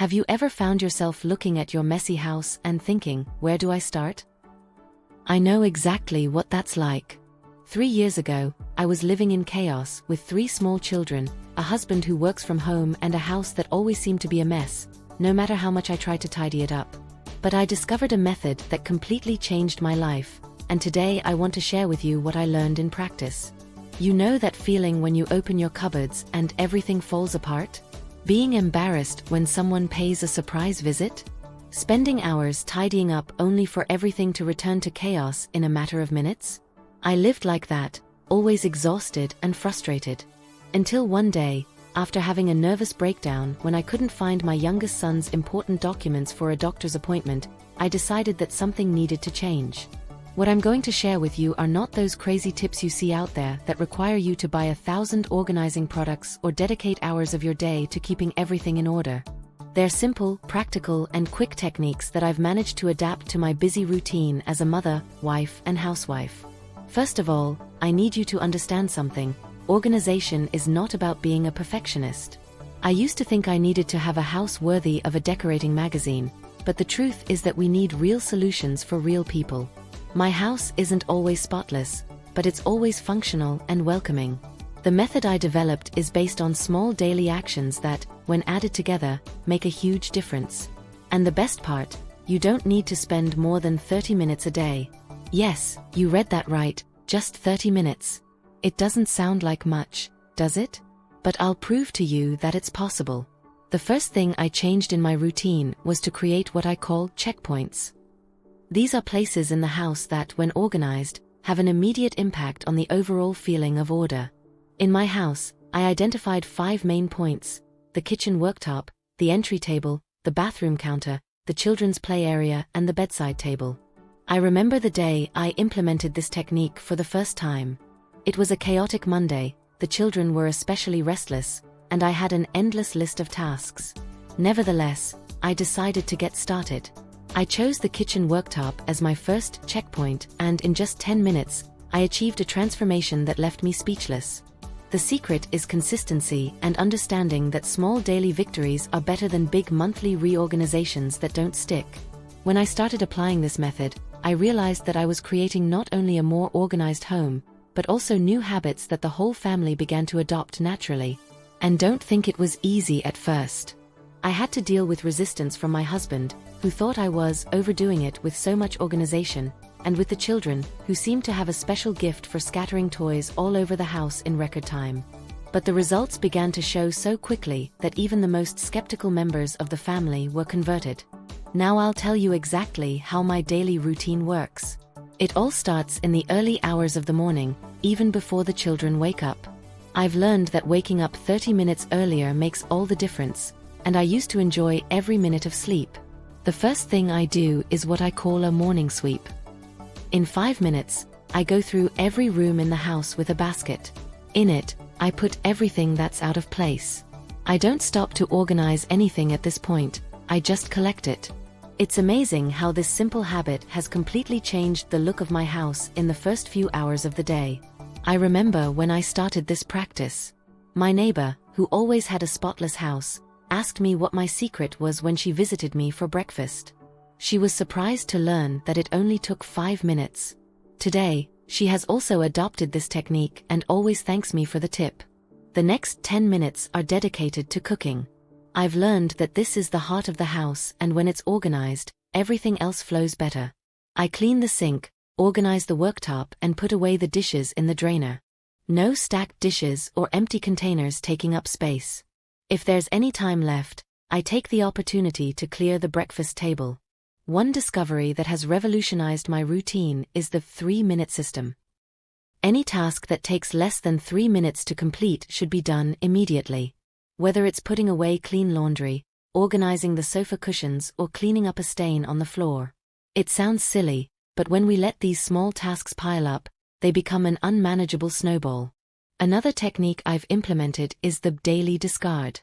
Have you ever found yourself looking at your messy house and thinking, where do I start? I know exactly what that's like. 3 years ago, I was living in chaos with 3 small children, a husband who works from home, and a house that always seemed to be a mess, no matter how much I tried to tidy it up. But I discovered a method that completely changed my life, and today I want to share with you what I learned in practice. You know that feeling when you open your cupboards and everything falls apart? Being embarrassed when someone pays a surprise visit? Spending hours tidying up only for everything to return to chaos in a matter of minutes? I lived like that, always exhausted and frustrated. Until one day, after having a nervous breakdown when I couldn't find my youngest son's important documents for a doctor's appointment, I decided that something needed to change. What I'm going to share with you are not those crazy tips you see out there that require you to buy 1,000 organizing products or dedicate hours of your day to keeping everything in order. They're simple, practical, and quick techniques that I've managed to adapt to my busy routine as a mother, wife, and housewife. First of all, I need you to understand something. Organization is not about being a perfectionist. I used to think I needed to have a house worthy of a decorating magazine, but the truth is that we need real solutions for real people. My house isn't always spotless, but it's always functional and welcoming. The method I developed is based on small daily actions that, when added together, make a huge difference. And the best part, you don't need to spend more than 30 minutes a day. Yes, you read that right, just 30 minutes. It doesn't sound like much, does it? But I'll prove to you that it's possible. The first thing I changed in my routine was to create what I call checkpoints. These are places in the house that, when organized, have an immediate impact on the overall feeling of order. In my house, I identified 5 main points: the kitchen worktop, the entry table, the bathroom counter, the children's play area, and the bedside table. I remember the day I implemented this technique for the first time. It was a chaotic Monday, the children were especially restless, and I had an endless list of tasks. Nevertheless, I decided to get started. I chose the kitchen worktop as my first checkpoint, and in just 10 minutes, I achieved a transformation that left me speechless. The secret is consistency and understanding that small daily victories are better than big monthly reorganizations that don't stick. When I started applying this method, I realized that I was creating not only a more organized home, but also new habits that the whole family began to adopt naturally. And don't think it was easy at first. I had to deal with resistance from my husband, who thought I was overdoing it with so much organization, and with the children, who seemed to have a special gift for scattering toys all over the house in record time. But the results began to show so quickly that even the most skeptical members of the family were converted. Now I'll tell you exactly how my daily routine works. It all starts in the early hours of the morning, even before the children wake up. I've learned that waking up 30 minutes earlier makes all the difference, and I used to enjoy every minute of sleep. The first thing I do is what I call a morning sweep. In 5 minutes, I go through every room in the house with a basket. In it, I put everything that's out of place. I don't stop to organize anything at this point, I just collect it. It's amazing how this simple habit has completely changed the look of my house in the first few hours of the day. I remember when I started this practice. My neighbor, who always had a spotless house, asked me what my secret was when she visited me for breakfast. She was surprised to learn that it only took 5 minutes. Today, she has also adopted this technique and always thanks me for the tip. The next 10 minutes are dedicated to cooking. I've learned that this is the heart of the house, and when it's organized, everything else flows better. I clean the sink, organize the worktop, and put away the dishes in the drainer. No stacked dishes or empty containers taking up space. If there's any time left, I take the opportunity to clear the breakfast table. One discovery that has revolutionized my routine is the 3-minute system. Any task that takes less than 3 minutes to complete should be done immediately. Whether it's putting away clean laundry, organizing the sofa cushions, or cleaning up a stain on the floor. It sounds silly, but when we let these small tasks pile up, they become an unmanageable snowball. Another technique I've implemented is the daily discard.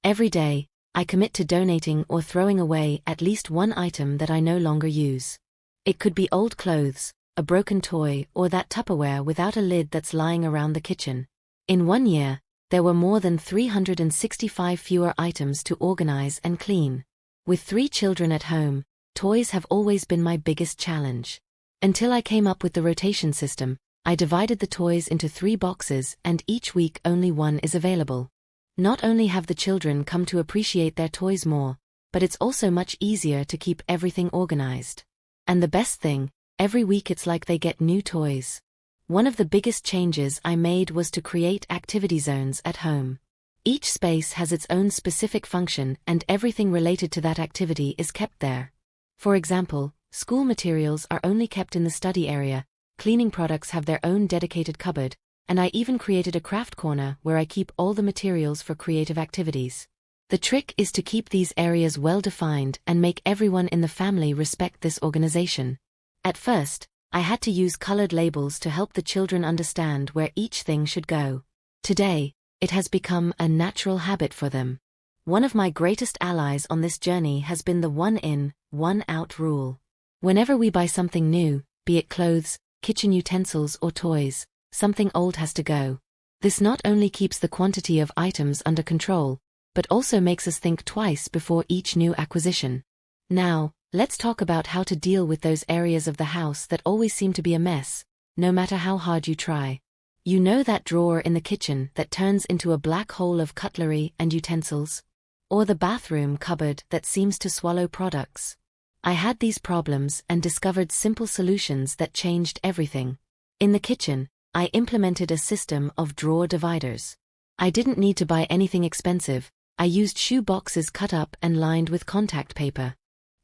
Every day, I commit to donating or throwing away at least one item that I no longer use. It could be old clothes, a broken toy, or that Tupperware without a lid that's lying around the kitchen. In 1 year, there were more than 365 fewer items to organize and clean. With 3 children at home, toys have always been my biggest challenge. Until I came up with the rotation system, I divided the toys into 3 boxes and each week only one is available. Not only have the children come to appreciate their toys more, but it's also much easier to keep everything organized. And the best thing, every week it's like they get new toys. One of the biggest changes I made was to create activity zones at home. Each space has its own specific function and everything related to that activity is kept there. For example, school materials are only kept in the study area, cleaning products have their own dedicated cupboard, and I even created a craft corner where I keep all the materials for creative activities. The trick is to keep these areas well defined and make everyone in the family respect this organization. At first, I had to use colored labels to help the children understand where each thing should go. Today, it has become a natural habit for them. One of my greatest allies on this journey has been the one in, one out rule. Whenever we buy something new, be it clothes, kitchen utensils or toys, something old has to go. This not only keeps the quantity of items under control, but also makes us think twice before each new acquisition. Now, let's talk about how to deal with those areas of the house that always seem to be a mess, no matter how hard you try. You know that drawer in the kitchen that turns into a black hole of cutlery and utensils? Or the bathroom cupboard that seems to swallow products? I had these problems and discovered simple solutions that changed everything. In the kitchen, I implemented a system of drawer dividers. I didn't need to buy anything expensive. I used shoe boxes cut up and lined with contact paper.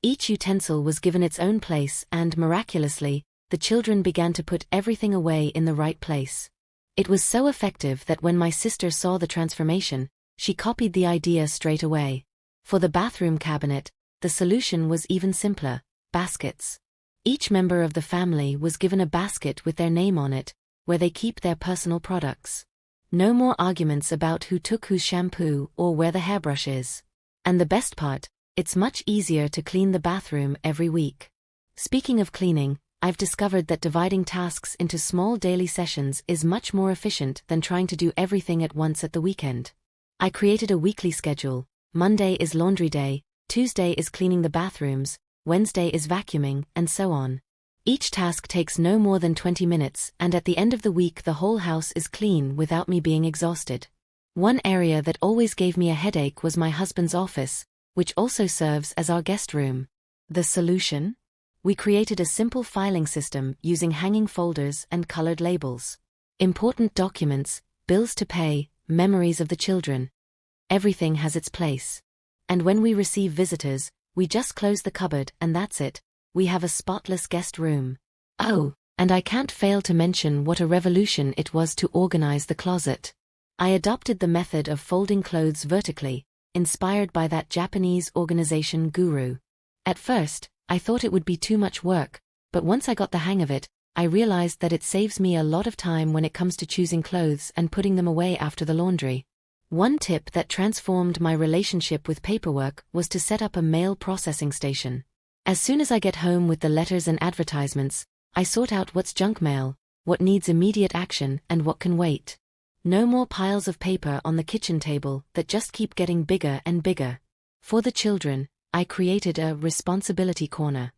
Each utensil was given its own place and, miraculously, the children began to put everything away in the right place. It was so effective that when my sister saw the transformation, she copied the idea straight away. For the bathroom cabinet, the solution was even simpler: baskets. Each member of the family was given a basket with their name on it, where they keep their personal products. No more arguments about who took whose shampoo or where the hairbrush is. And the best part, it's much easier to clean the bathroom every week. Speaking of cleaning, I've discovered that dividing tasks into small daily sessions is much more efficient than trying to do everything at once at the weekend. I created a weekly schedule. Monday is laundry day, Tuesday is cleaning the bathrooms, Wednesday is vacuuming, and so on. Each task takes no more than 20 minutes, and at the end of the week the whole house is clean without me being exhausted. One area that always gave me a headache was my husband's office, which also serves as our guest room. The solution? We created a simple filing system using hanging folders and colored labels. Important documents, bills to pay, memories of the children. Everything has its place. And when we receive visitors, we just close the cupboard and that's it. We have a spotless guest room. Oh, and I can't fail to mention what a revolution it was to organize the closet. I adopted the method of folding clothes vertically, inspired by that Japanese organization guru. At first, I thought it would be too much work, but once I got the hang of it, I realized that it saves me a lot of time when it comes to choosing clothes and putting them away after the laundry. One tip that transformed my relationship with paperwork was to set up a mail processing station. As soon as I get home with the letters and advertisements, I sort out what's junk mail, what needs immediate action, and what can wait. No more piles of paper on the kitchen table that just keep getting bigger and bigger. For the children, I created a responsibility corner.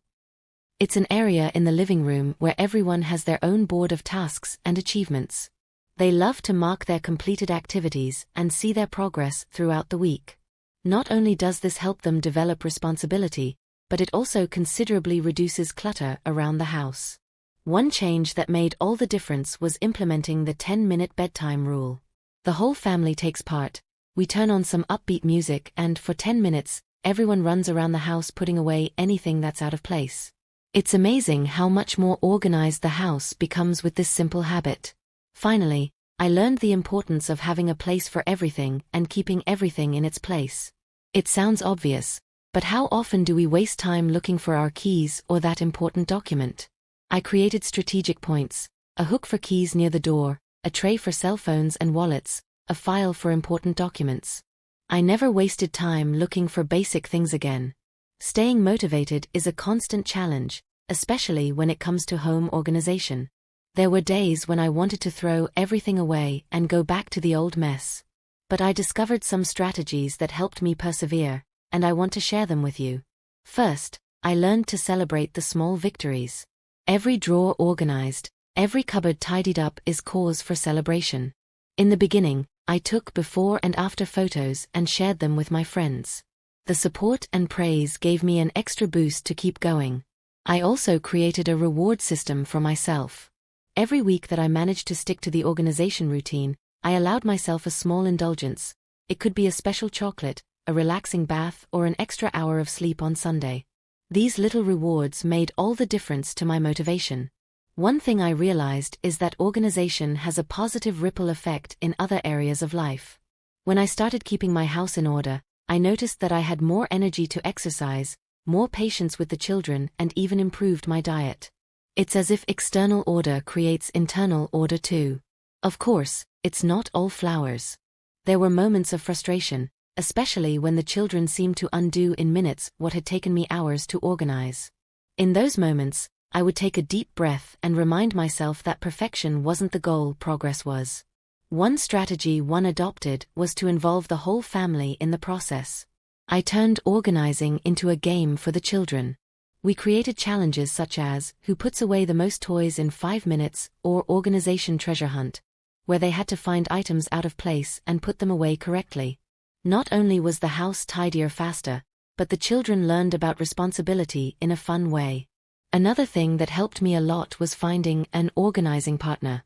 It's an area in the living room where everyone has their own board of tasks and achievements. They love to mark their completed activities and see their progress throughout the week. Not only does this help them develop responsibility, but it also considerably reduces clutter around the house. One change that made all the difference was implementing the 10-minute bedtime rule. The whole family takes part. We turn on some upbeat music and, for 10 minutes, everyone runs around the house putting away anything that's out of place. It's amazing how much more organized the house becomes with this simple habit. Finally, I learned the importance of having a place for everything and keeping everything in its place. It sounds obvious, but how often do we waste time looking for our keys or that important document? I created strategic points: a hook for keys near the door, a tray for cell phones and wallets, a file for important documents. I never wasted time looking for basic things again. Staying motivated is a constant challenge, especially when it comes to home organization. There were days when I wanted to throw everything away and go back to the old mess. But I discovered some strategies that helped me persevere, and I want to share them with you. First, I learned to celebrate the small victories. Every drawer organized, every cupboard tidied up is cause for celebration. In the beginning, I took before and after photos and shared them with my friends. The support and praise gave me an extra boost to keep going. I also created a reward system for myself. Every week that I managed to stick to the organization routine, I allowed myself a small indulgence. It could be a special chocolate, a relaxing bath, or an extra hour of sleep on Sunday. These little rewards made all the difference to my motivation. One thing I realized is that organization has a positive ripple effect in other areas of life. When I started keeping my house in order, I noticed that I had more energy to exercise, more patience with the children, and even improved my diet. It's as if external order creates internal order too. Of course, it's not all flowers. There were moments of frustration, especially when the children seemed to undo in minutes what had taken me hours to organize. In those moments, I would take a deep breath and remind myself that perfection wasn't the goal, progress was. One strategy one adopted was to involve the whole family in the process. I turned organizing into a game for the children. We created challenges such as who puts away the most toys in 5 minutes or organization treasure hunt, where they had to find items out of place and put them away correctly. Not only was the house tidier faster, but the children learned about responsibility in a fun way. Another thing that helped me a lot was finding an organizing partner.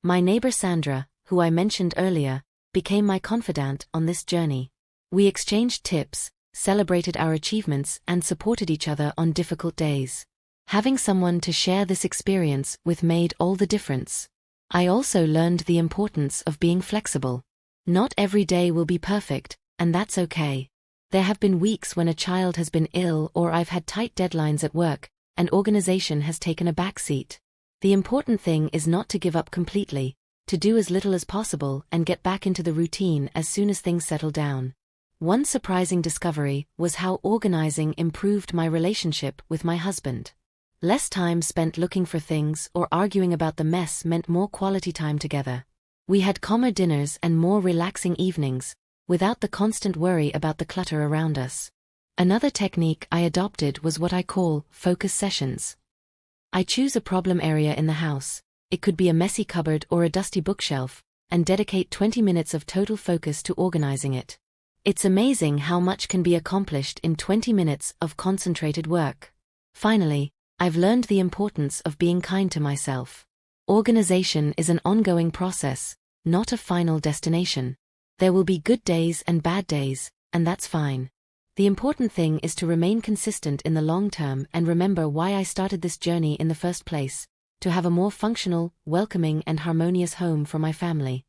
My neighbor Sandra, who I mentioned earlier, became my confidant on this journey. We exchanged tips, celebrated our achievements, and supported each other on difficult days. Having someone to share this experience with made all the difference. I also learned the importance of being flexible. Not every day will be perfect, and that's okay. There have been weeks when a child has been ill or I've had tight deadlines at work, and organization has taken a backseat. The important thing is not to give up completely, to do as little as possible and get back into the routine as soon as things settle down. One surprising discovery was how organizing improved my relationship with my husband. Less time spent looking for things or arguing about the mess meant more quality time together. We had calmer dinners and more relaxing evenings, without the constant worry about the clutter around us. Another technique I adopted was what I call focus sessions. I choose a problem area in the house, it could be a messy cupboard or a dusty bookshelf, and dedicate 20 minutes of total focus to organizing it. It's amazing how much can be accomplished in 20 minutes of concentrated work. Finally, I've learned the importance of being kind to myself. Organization is an ongoing process, not a final destination. There will be good days and bad days, and that's fine. The important thing is to remain consistent in the long term and remember why I started this journey in the first place, to have a more functional, welcoming, and harmonious home for my family.